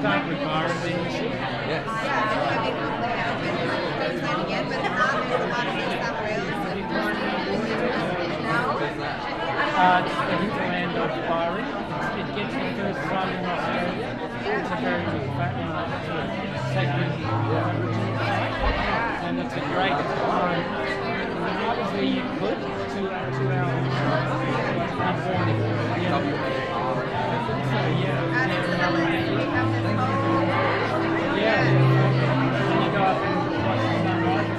start with Byron, then you should. Yes. Yeah, I mean, hopefully that would be that again, but if not, there's a lot of things that rails It's the hinterland of Byron. It gets the first run in Australia. It's a very sacred and it's a great time. Obviously, you could 2 hours. So yeah. And you go up and watch the sunrise.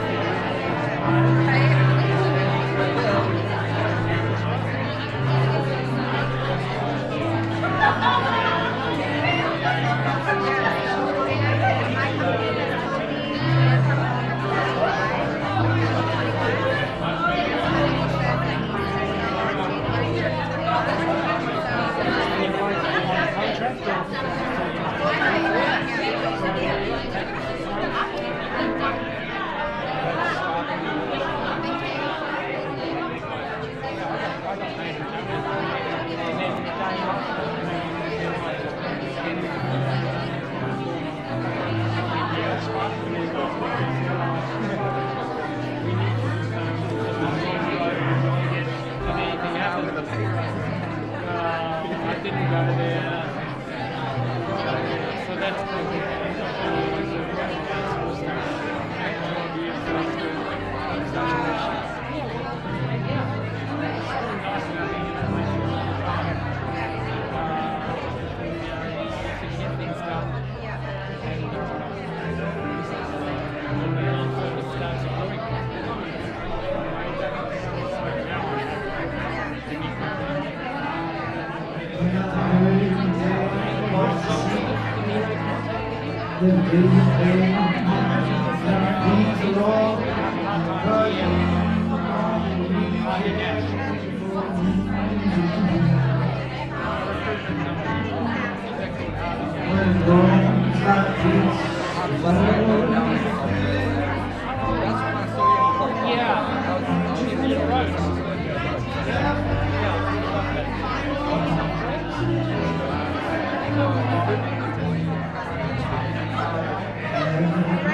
I didn't go there. So that's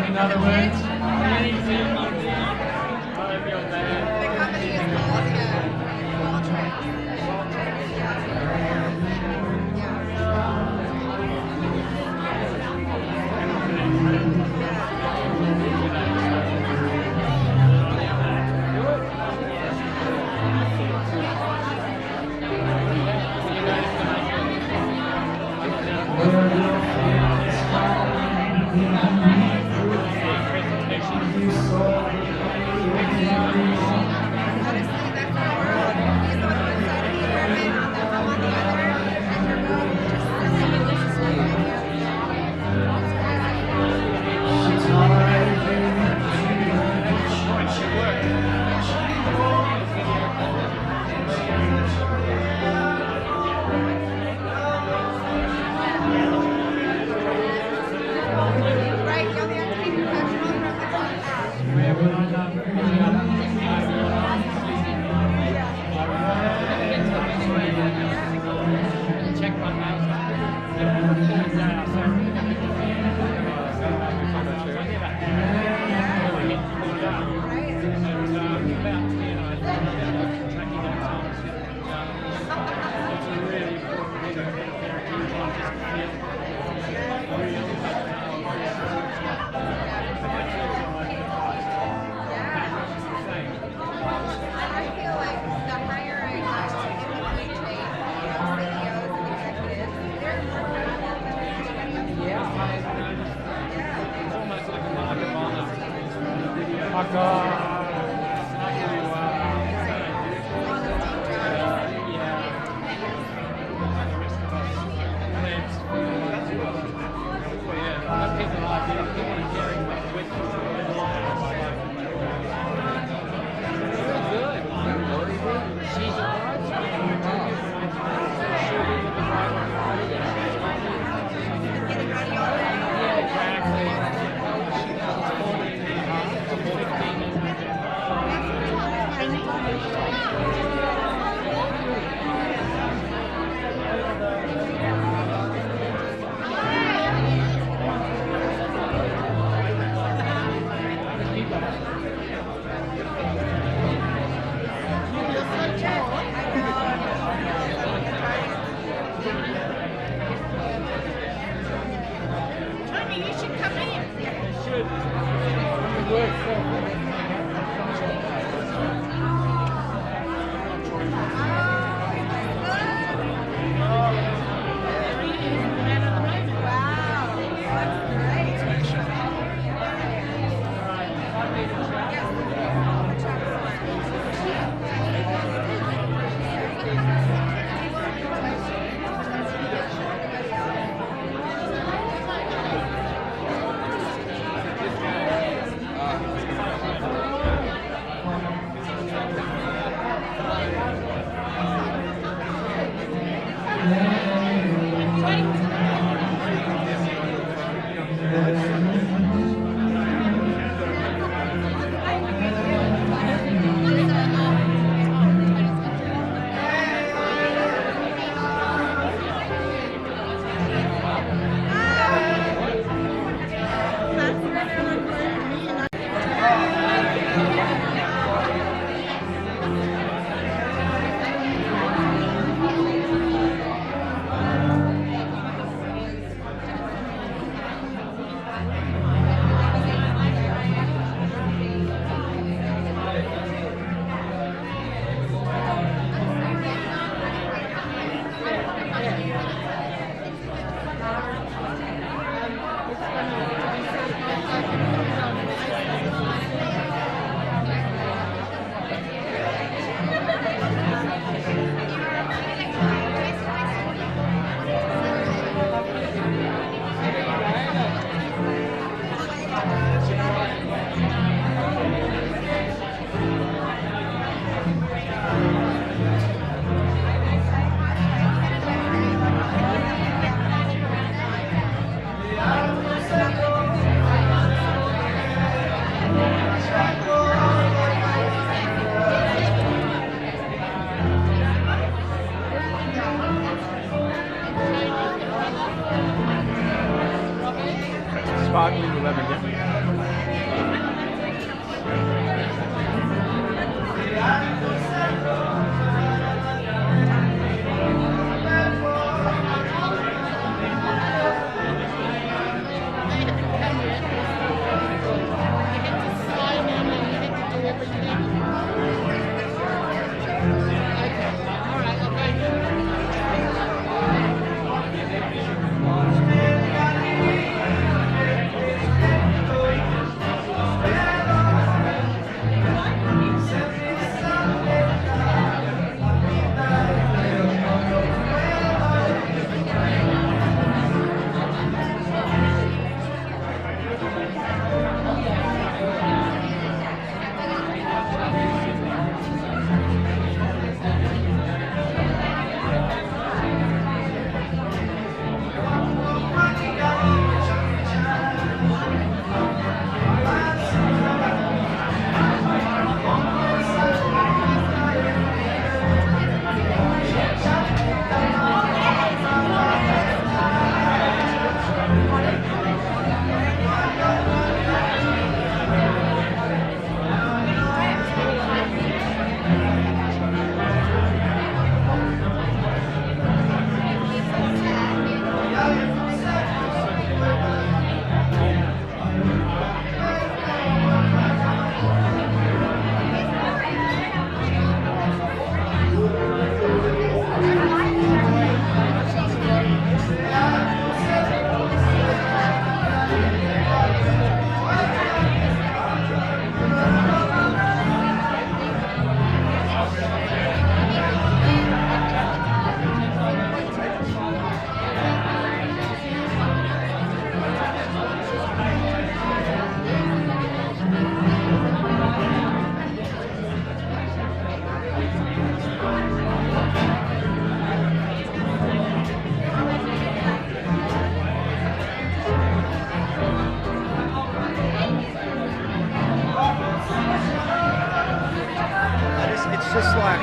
in other words, anything you do, however you're bad. the company is called Waltrek. sparkling lemon, yeah? It's just like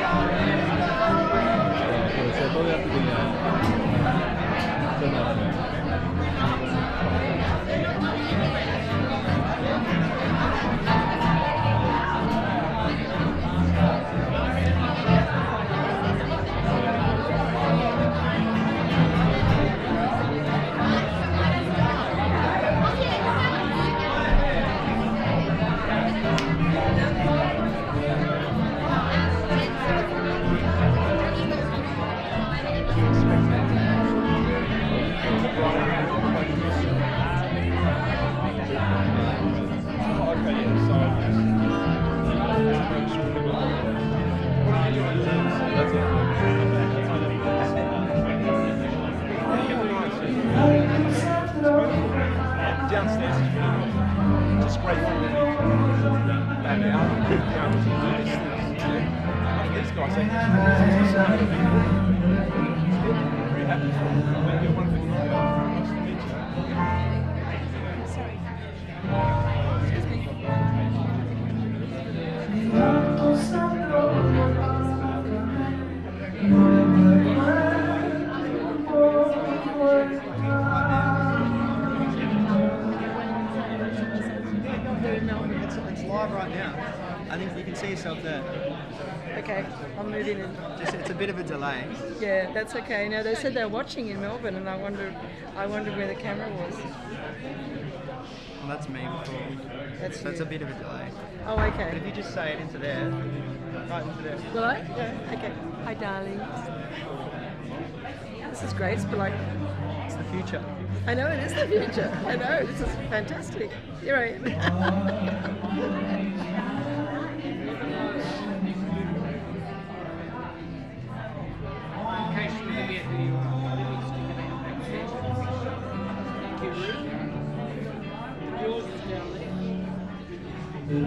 downstairs is really good. Just great for me. And these guys, very happy for them. They get one thing nice to meet you. Sorry. It's live right now. I think you can see yourself there. Okay, I'm moving in. Just it's a bit of a delay. Yeah, that's okay. Now they said they're watching in Melbourne, and I wondered where the camera was. Well, that's me before. That's So it's you. a bit of a delay. Oh, But okay. if you just say it into there, right into there. Will I? Yeah. Okay. Hi, darling. This is great. It's like It's the future. I know it is the future. I know this is fantastic. You're right. Yours is down there.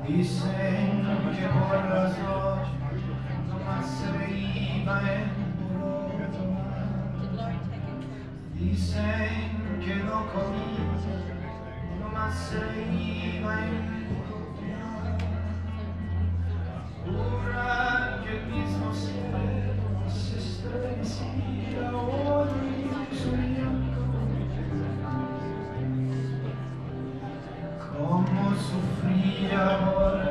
Dicen que por las noches nomás se iba en dicen que no comía, nomás se iba en juran que el mismo cielo se estremecía hoy soñando. Cómo sufría ahora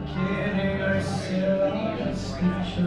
que regresé a la desdicha.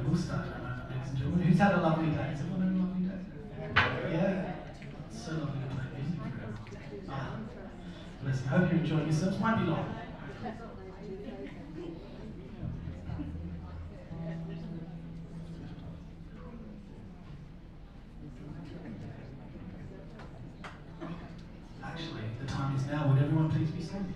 we'll start, ladies and gentlemen. Who's had a lovely day? Has everyone had a lovely day? Yeah? It's so lovely to play music for you. Ah, listen, I hope you're enjoying yourselves. Might be long. Actually, the time is now. Would everyone please be standing?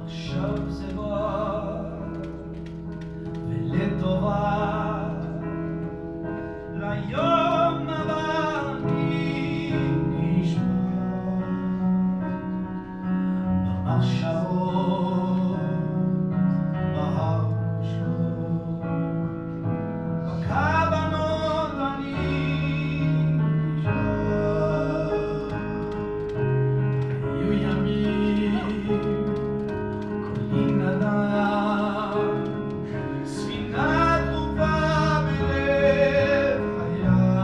עכשיו זה בא ולטובה ליום הבא נשמע במחשבות בהרגשות בכוונות אני נשאר היו ימים ספינה טרופה בלב הים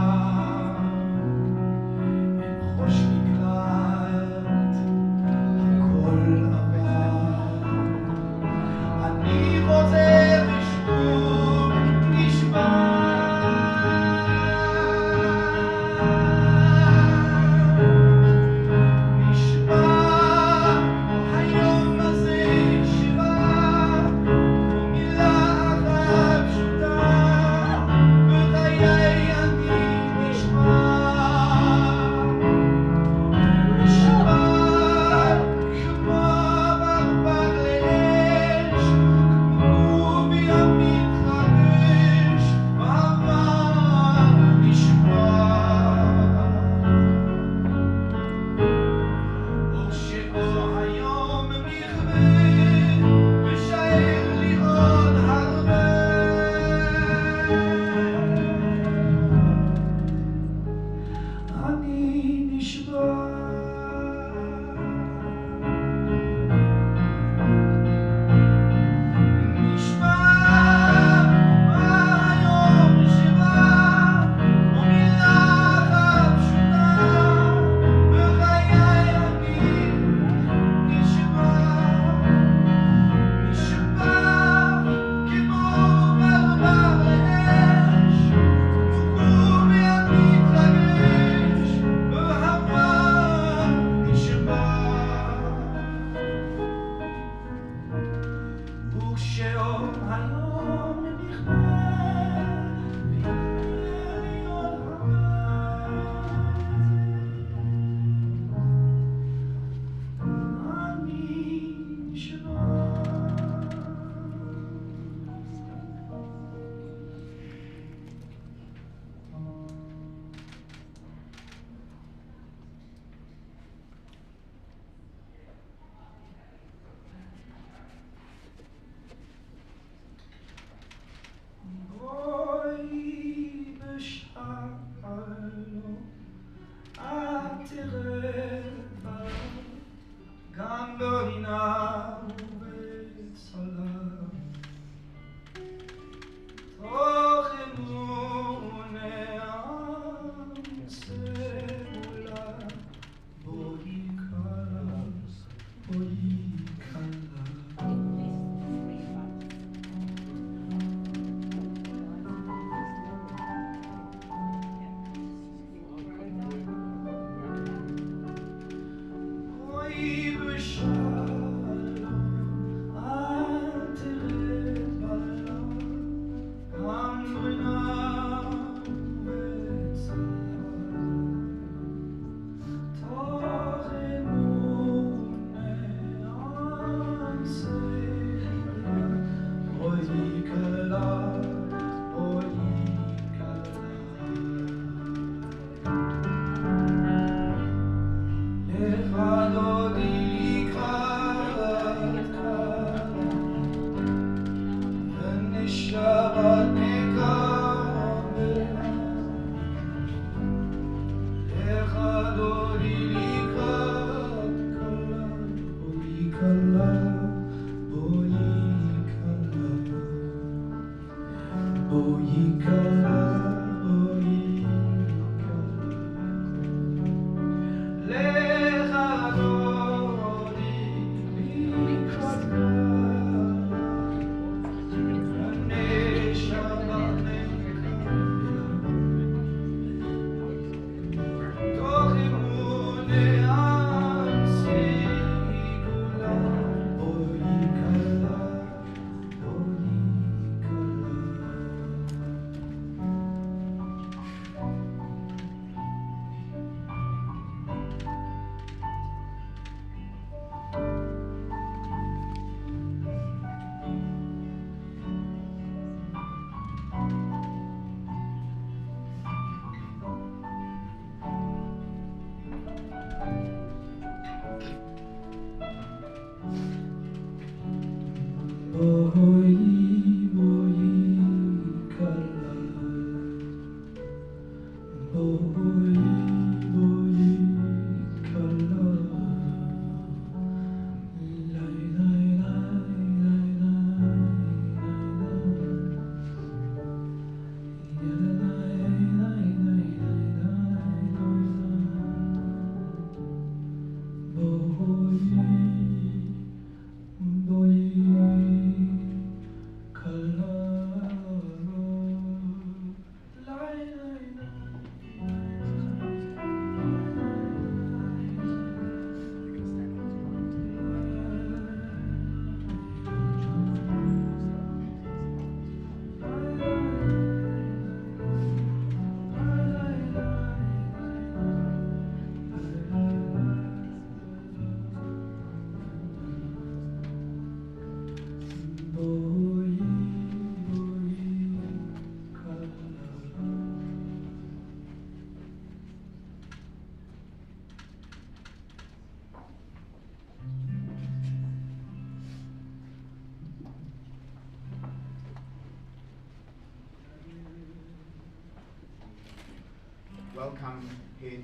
Welcome here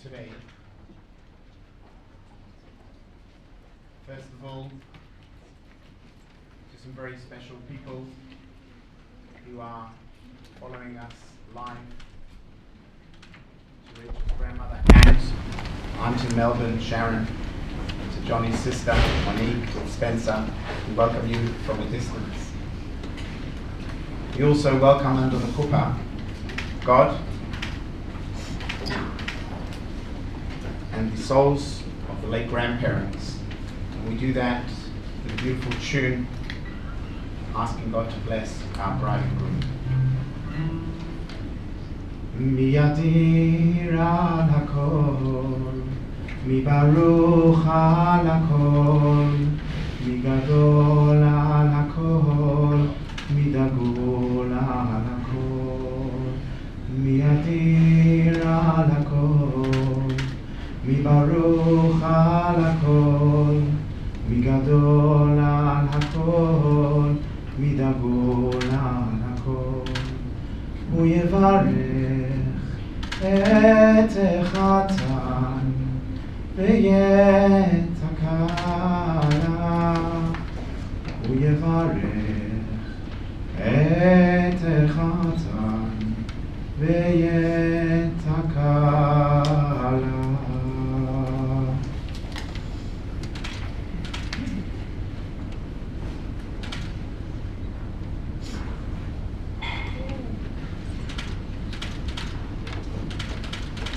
today. First of all, to some very special people who are following us live. To Rachel's grandmother, Aunt, Aunt in Melbourne, Sharon. To Johnny's sister, Monique, Spencer. We welcome you from a distance. We also welcome under the Chuppah God and the souls of the late grandparents. And we do that with a beautiful tune, asking God to bless our bride and groom. Miyadir al hakol, mi baruch al hakol, mi gadol al hakol, mi dagol al hakol, miyadir al hakol, mi baruch al hakol, mi gadol al hakol, mi dagol al hakol. הוא יברך את החתן ואת הכלה. הוא יברך את החתן ואת הכלה.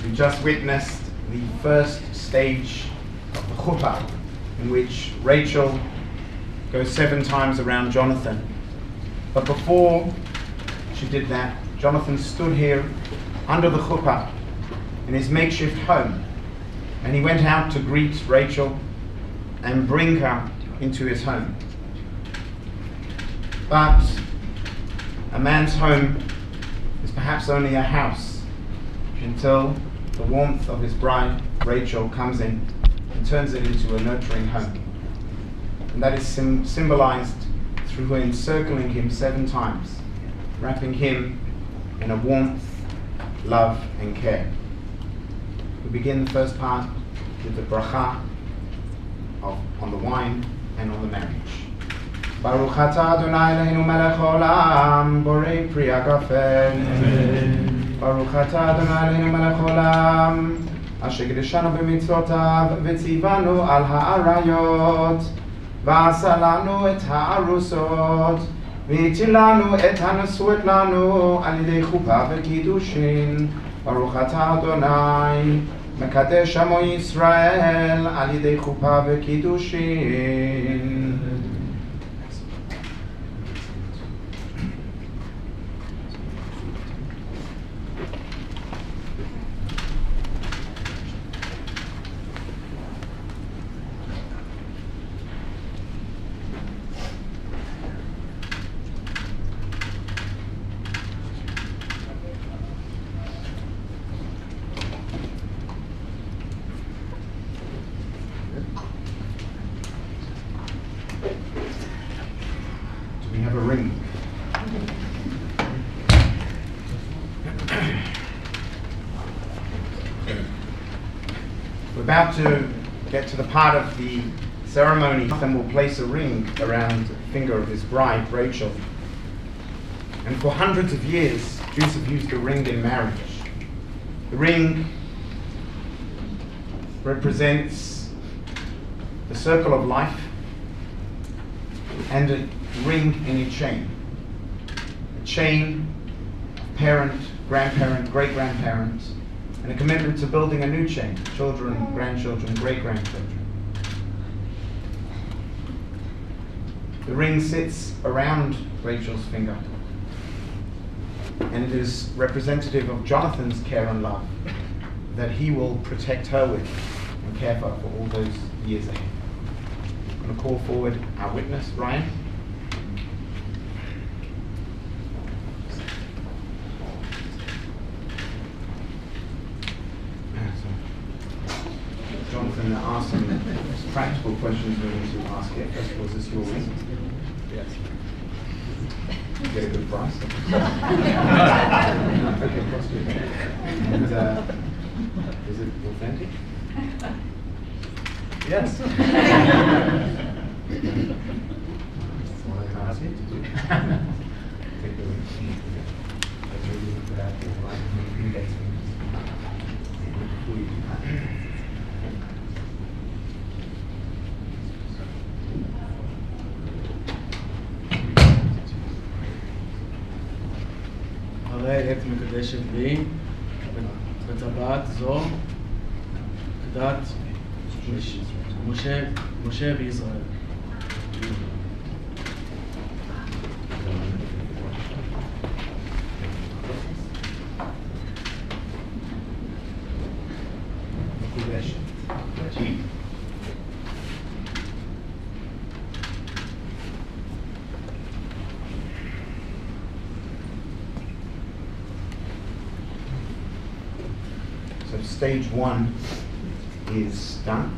We just witnessed the first stage of the Chuppah, in which Rachel goes 7 times around Jonathan. But before she did that, Jonathan stood here under the Chuppah in his makeshift home, and he went out to greet Rachel and bring her into his home. But a man's home is perhaps only a house until the warmth of his bride, Rachel, comes in and turns it into a nurturing home. And that is symbolized through her encircling him 7 times, wrapping him in a warmth, love, and care. We begin the first part with the bracha on the wine and on the marriage. Baruch atah Adonai Eloheinu melech haolam, borei pri hagafen. ברוך אתה אדוני אלוהינו מלך העולם, אשר קידשנו במצוותיו וציוונו על האריות, ועשה לנו את הארוסות, והטיל לנו את הנשואות לנו על ידי חופה וקידושין. ברוך אתה אדוני מקדש עמו ישראל על ידי חופה וקידושין. about to get to the part of the ceremony. Jonathan will place a ring around the finger of his bride, Rachel. And for hundreds of years, Jews have used the ring in marriage. The ring represents the circle of life and a ring in a chain. A chain of parent, grandparent, great-grandparent, and a commitment to building a new chain, children, grandchildren, great-grandchildren. The ring sits around Rachel's finger, and it is representative of Jonathan's care and love that he will protect her with and care for her for all those years ahead. I'm going to call forward our witness, Ryan. Jonathan asked some practical questions we need to ask here. First of all, is this your ring? Yes. You get a good price. Okay, cost you. And is it authentic? Yes. Well, I can't see it. Take the ring. Let's really look at the right index fingers. הרי את מקדשת לי בטבעת זו כדת משה וישראל. So stage one is done.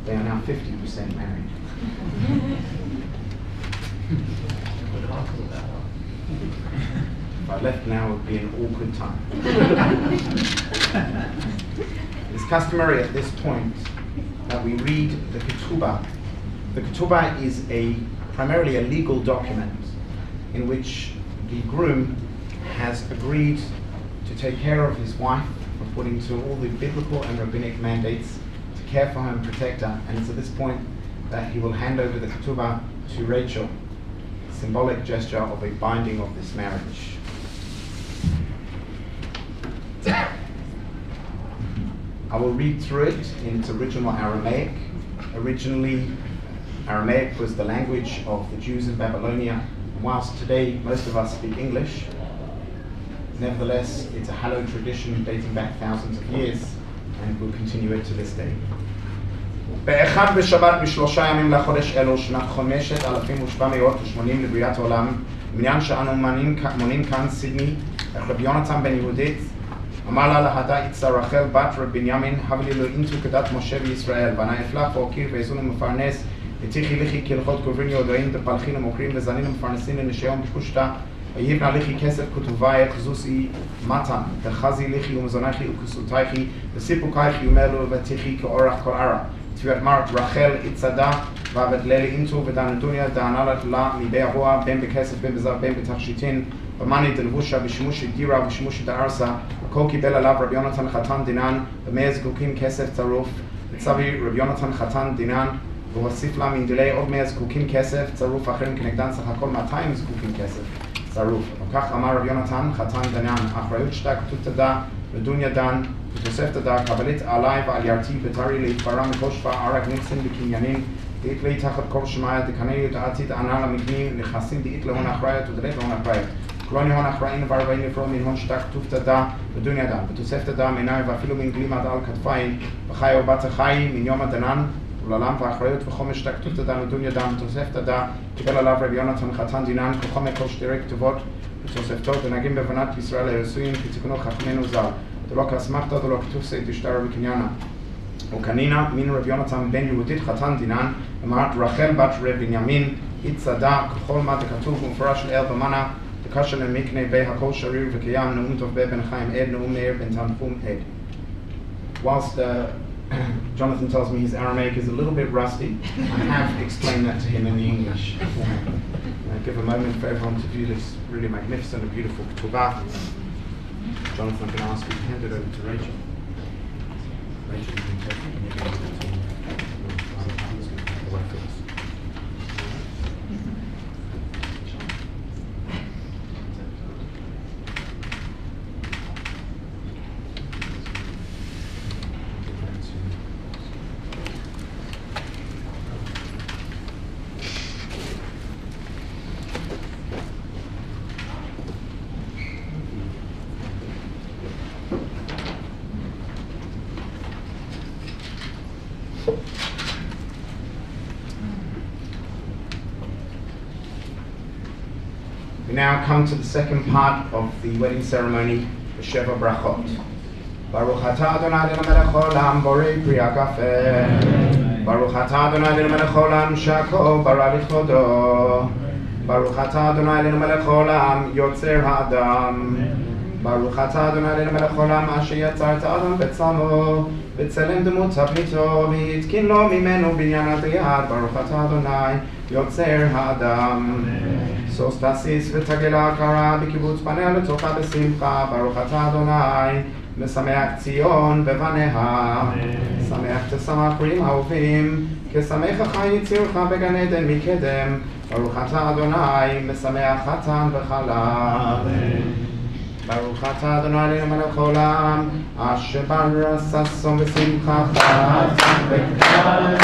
They are now 50% married. If I left now, it would be an awkward time. It is customary at this point that we read the Chuppah. The Chuppah is primarily a legal document in which the groom has agreed to take care of his wife according to all the biblical and rabbinic mandates, to care for her and protect her. And it's at this point that he will hand over the Chuppah to Rachel, a symbolic gesture of a binding of this marriage. I will read through it in its original Aramaic. Originally, Aramaic was the language of the Jews in Babylonia, and whilst today most of us speak English, nevertheless, it's a hallowed tradition dating back thousands of years, and we'll continue it to this day. באחד בשבת בשלושה ימים לחודש אלו שנת 5780 לבריאת העולם, מניין שאנו מונים כאן סידני, רבי יונתן בן יהודית, אמר לה להדה יצא רחל בת רב בנימין, הבא לי לו אינטו כדת משה וישראל, ואנה אפלח ואוקיר ואיזון ומפרנס, ותיכי לכי כהלכות גוברין יהודאים דפלחין ומוקרים וזנים ומפרנסים לנשיון בפושטה, ויבנה לכי כסף כתובי חזוסי מתן, וחזי לכי ומזונכי וכסותייכי, וסיפוקייכי ומלו ותיכי כאורח כל ערה. תביעת מרת רחל יצדה, ועבד לילי אינטו ודנדוניה דענה לה לידי הרוע, בין בכסף בין בזר בין בתכשיטין, במאני דלבושה בשימוש דירה ובשימוש דארסה, הכל קיבל עליו רבי יונתן חתן דינן, במאה זקוקים כסף צרוף, וצבי רבי יונתן חתן דינן, והוסיף לה מנדילי עוד 100 זקוקים כסף צרוף, אחרים כנגדן סך הכל 200 זקוקים כסף צרוף. וכך אמר רבי יונתן חתן דינן, אחריות שתה כתות תדה לדוניה דן, ותוסף תדה קבלית עליי ועל ירתי ותרי להתפרה מכל שפה ערק נקסין בקניינין, דאית לי תחת כל שמיה דקנאי דעתית ענה למקני נכנסים דאית להון אחראית ודלית להון אחראית. כלוני הון אחראין וערבאים לפרו מן הון שתה כתוב תדה לדוניה דן, ותוסף תדה מעיני ואפילו מן גלימת על כתפיים, וחי או בת החי מן יום הדנן, ולעולם ואחריות וחומש שתה כתוב תדה לדוניה דן, ותוסף תדה קיבל עליו רבי יונתן חתן דינן, כחומר כל שתירי כתובות ותוספתו, ונהגים בבנת ישראל היסויים כתיקונו חכמנו ז"ל. דלא כאסמכתא דלא כתוסי דשתרא בקניינה. וקנינה מן רבי יונתן בן יהודית חתן דינן, אמרת רחל בת רב בנימין, יצדה ככל מה דכתוב ומפורש לאל במנה, דקשה למקנה בי הכל שריר וקיים, נאום טוב בן חיים עד, נאום מאיר בן תנחום עד. Whilst Jonathan tells me his Aramaic is a little bit rusty. I have explained that to him in the English. I give a moment for everyone to view this really magnificent and beautiful Chuppah. Jonathan, I'm going to ask you to hand it over to Rachel. Rachel, you can take it and you can give it to me. The way for us. We now come to the second part of the wedding ceremony, the Sheva Brachot. Baruch atah Adonai Eloheinu melech haolam borei pri hagafen. Baruch atah Adonai Eloheinu melech haolam shehakol bara lichvodo. Baruch atah Adonai Eloheinu melech haolam yotzer ha'adam. Baruch atah Adonai Eloheinu melech haolam asher yatzar ha'adam betzalmo b'tzelem demut tavnito v'hitkin lo mimenu binyan adiyad. Baruch atah Adonai yotzer ha'adam. Sostasis v'tagela kara b'kibbutz panea letocha b'simcha. Baruch atah Adonai משמח ציון בבניה, שמח תשמח פרים אהובים, כשמח חי יצירך בגן עדן מקדם, ברוך אתה אדוני, משמח חתן וחלב. ברוך אתה אדוני אלוהינו מלך העולם, אשר ברא ששון ושמחה חתן וכלה,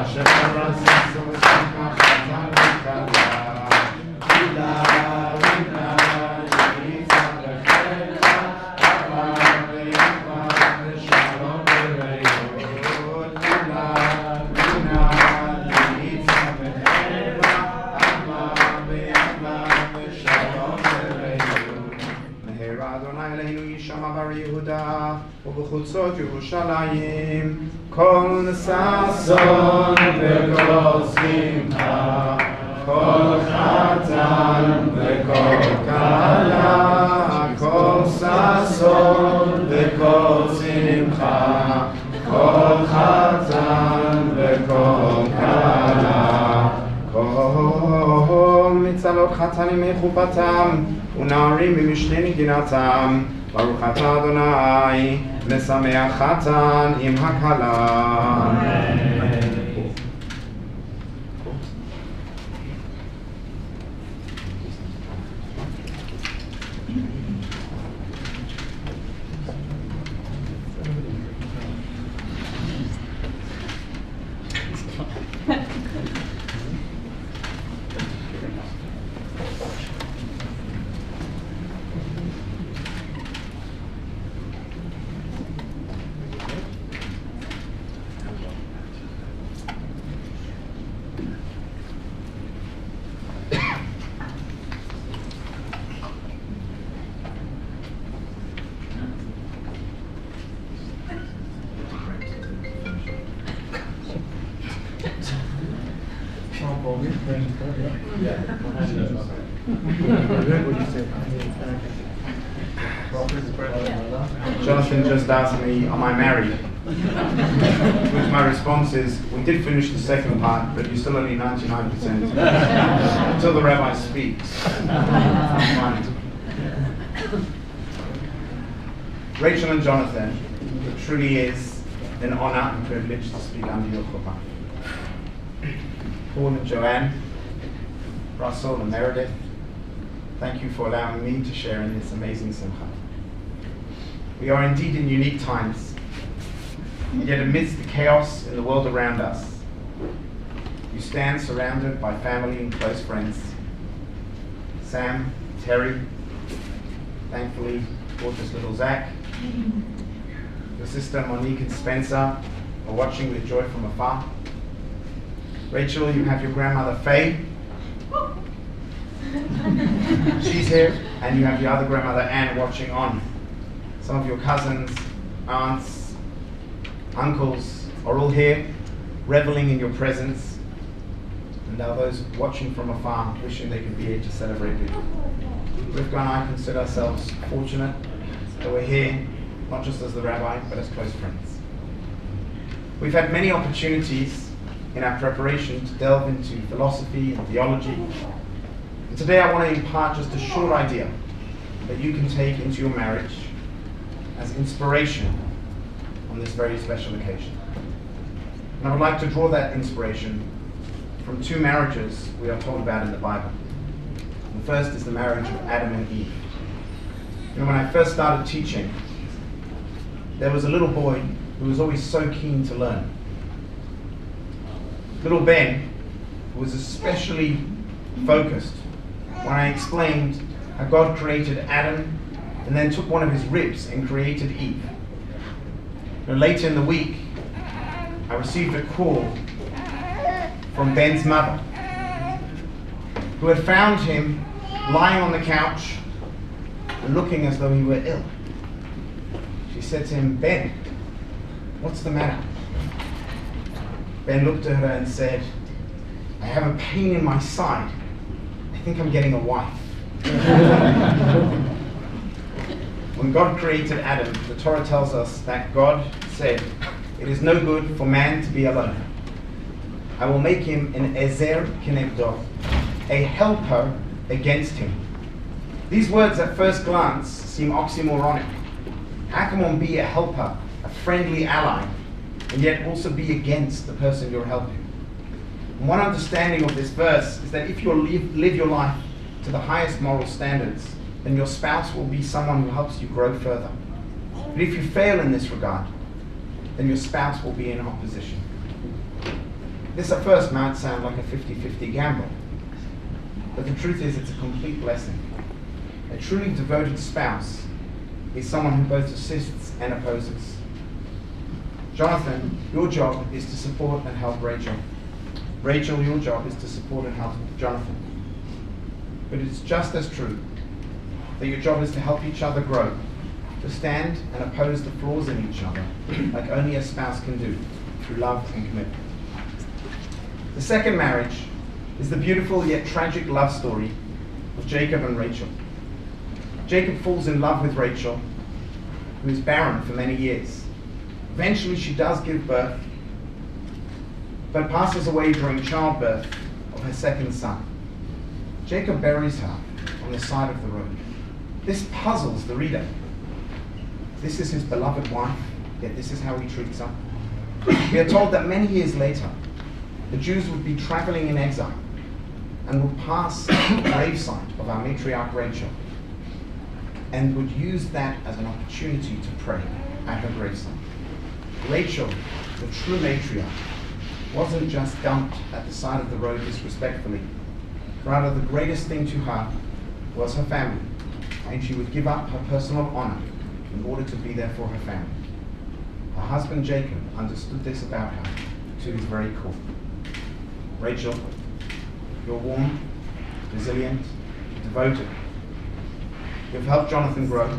אשר ברא ששון ושמחה חתן וכלה. ובחוצות ירושלים כל ששון וכל שמחה, כל חתן וכל כלה, כל ששון וכל שמחה, כל חתן וכל כלה, כל מצלות חתנים מחופתם ונערים ממשלי נגינתם. ברוך אתה אדוני, משמח חתן עם הכלה. Jonathan just asked me, am I married? Which my response is, we did finish the second part, but you're still only 99%. Until the rabbi speaks. Rachel and Jonathan, it truly is an honor and privilege to speak under your chuppah. Paul and Joanne, Russell and Meredith, thank you for allowing me to share in this amazing simcha. We are indeed in unique times, and yet amidst the chaos in the world around us, you stand surrounded by family and close friends. Sam, Terry, thankfully, gorgeous little Zach, your sister Monique and Spencer are watching with joy from afar. Rachel, you have your grandmother Faye. She's here, and you have your other grandmother Anne watching on. Some of your cousins, aunts, uncles are all here, reveling in your presence. And there are those watching from afar, wishing they could be here to celebrate with you. Rivka and I consider ourselves fortunate that we're here, not just as the rabbi, but as close friends. We've had many opportunities in our preparation to delve into philosophy and theology. And today I want to impart just a short idea that you can take into your marriage as inspiration on this very special occasion. And I would like to draw that inspiration from two marriages we are told about in the Bible. The first is the marriage of Adam and Eve. You know, when I first started teaching, there was a little boy who was always so keen to learn. Little Ben was especially focused when I explained how God created Adam and then took one of his ribs and created Eve. You know, later in the week, I received a call from Ben's mother, who had found him lying on the couch and looking as though he were ill. She said to him, "Ben, what's the matter?" Ben looked at her and said, "I have a pain in my side. I think I'm getting a wife." When God created Adam, the Torah tells us that God said, "It is no good for man to be alone. I will make him an ezer kenegdo, a helper against him." These words at first glance seem oxymoronic. How can one be a helper, a friendly ally, and yet also be against the person you're helping? And one understanding of this verse is that if you live your life to the highest moral standards, then your spouse will be someone who helps you grow further. But if you fail in this regard, then your spouse will be in opposition. This at first might sound like a 50-50 gamble, but the truth is it's a complete blessing. A truly devoted spouse is someone who both assists and opposes. Jonathan, your job is to support and help Rachel. Rachel, your job is to support and help Jonathan. But it's just as true that your job is to help each other grow, to stand and oppose the flaws in each other, like only a spouse can do, through love and commitment. The second marriage is the beautiful yet tragic love story of Jacob and Rachel. Jacob falls in love with Rachel, who is barren for many years. Eventually she does give birth, but passes away during childbirth of her second son. Jacob buries her on the side of the road. This puzzles the reader. This is his beloved wife, yet this is how he treats her. We are told that many years later, the Jews would be traveling in exile and would pass the gravesite of our matriarch Rachel and would use that as an opportunity to pray at her gravesite. Rachel, the true matriarch, wasn't just dumped at the side of the road disrespectfully. Rather, the greatest thing to her was her family, and she would give up her personal honor in order to be there for her family. Her husband Jacob understood this about her to his very core. Rachel, you're warm, resilient, devoted. You've helped Jonathan grow.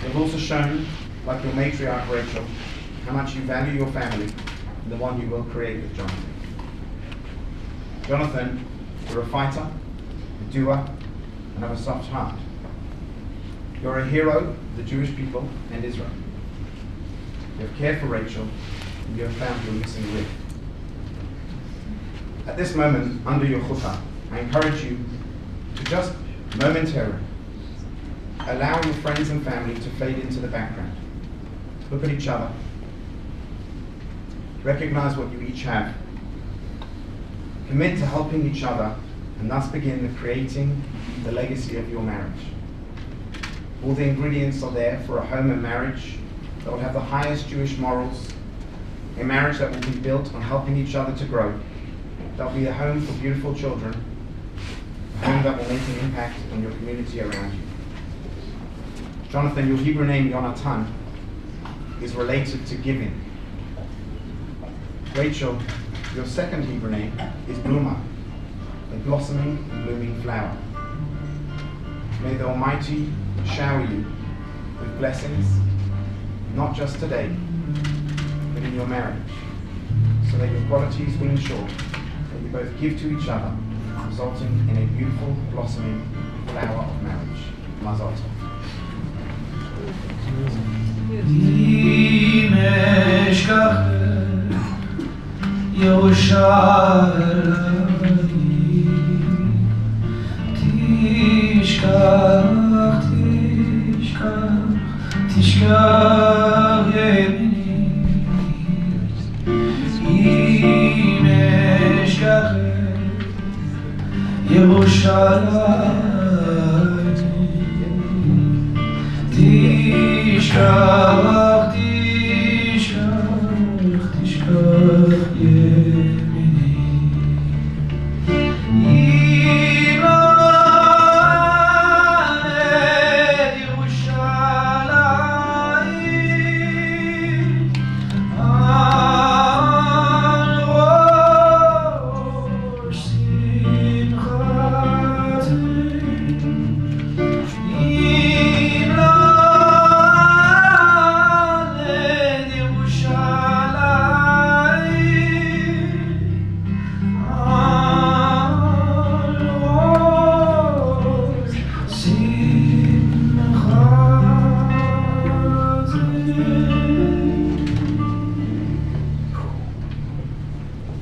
You've also shown, like your matriarch Rachel, how much you value your family and the one you will create with Jonathan. Jonathan, you're a fighter, a doer, and have a soft heart. You're a hero of the Jewish people and Israel. You have cared for Rachel, and you have found your missing rib. At this moment, under your chuppah, I encourage you to just momentarily allow your friends and family to fade into the background. Look at each other. Recognize what you each have. Commit to helping each other and thus begin the creating the legacy of your marriage. All the ingredients are there for a home and marriage that will have the highest Jewish morals, a marriage that will be built on helping each other to grow, that will be a home for beautiful children, a home that will make an impact on your community around you. Jonathan, your Hebrew name Yonatan is related to giving. Rachel, your second Hebrew name is Bluma, a blossoming and blooming flower. May the Almighty shower you with blessings, not just today, but in your marriage, so that your qualities will ensure that you both give to each other, resulting in a beautiful, blossoming flower of marriage. Mazal tov.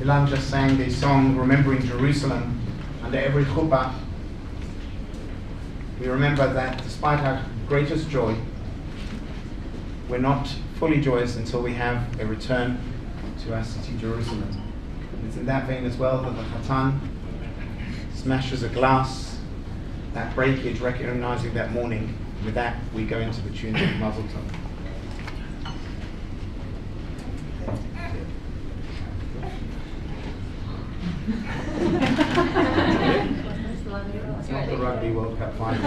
Ilan just sang the song Remembering Jerusalem. Under every Chuppah, we remember that despite our greatest joy, we're not fully joyous until we have a return to our city Jerusalem. It's in that vein as well that the Chatan smashes a glass, that breakage recognizing that morning. With that, we go into the tune of Mazel Tov. It's not the Rugby World Cup final.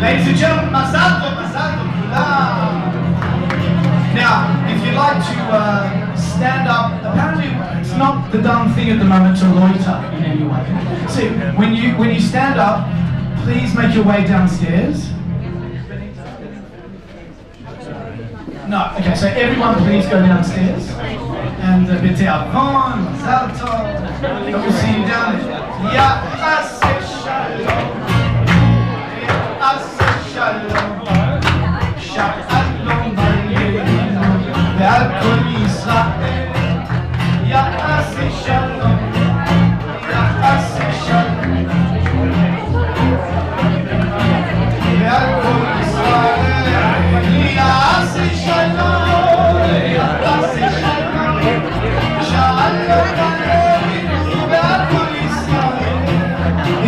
Ladies and gentlemen, Mazal Tov, Mazal Tov, Kulam. Now, if you'd like to stand up, apparently it's not the done thing at the moment to loiter in any way. So when you stand up, please make your way downstairs. No. Okay, so everyone please go downstairs. And bitte avant, mazal tov. We'll see you down there. Ya aseh shalom. Ya aseh shalom. Shalom aleinu ve'al kol Yisrael. Ya aseh shalom. Ya aseh shalom. Ve'al kol Yisrael. Ya aseh shalom. Ya aseh shalom. Shalom aleinu ve'al kol Yisrael.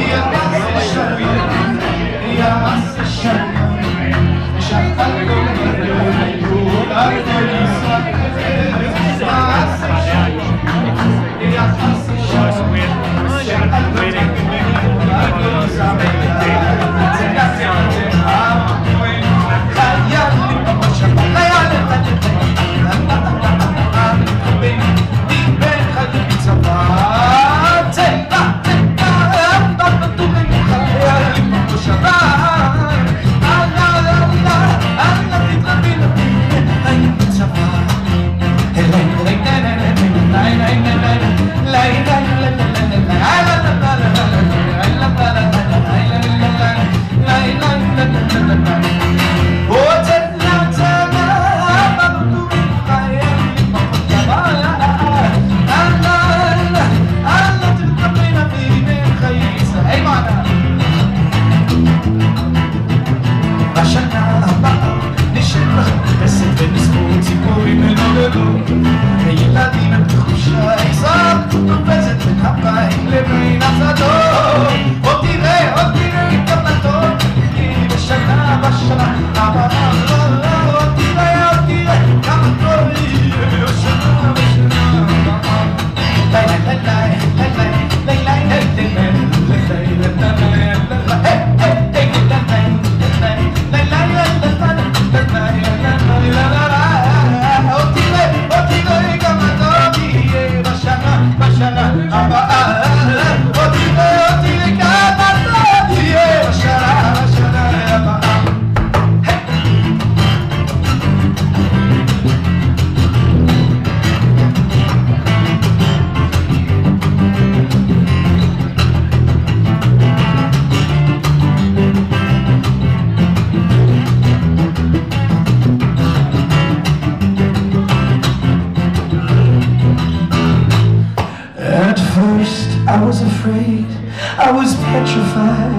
Ya aseh shalom. Ya aseh shalom. Shalom aleinu ve'al kol Yisrael. Ya aseh shalom. Ya aseh shalom. I was afraid, I was petrified.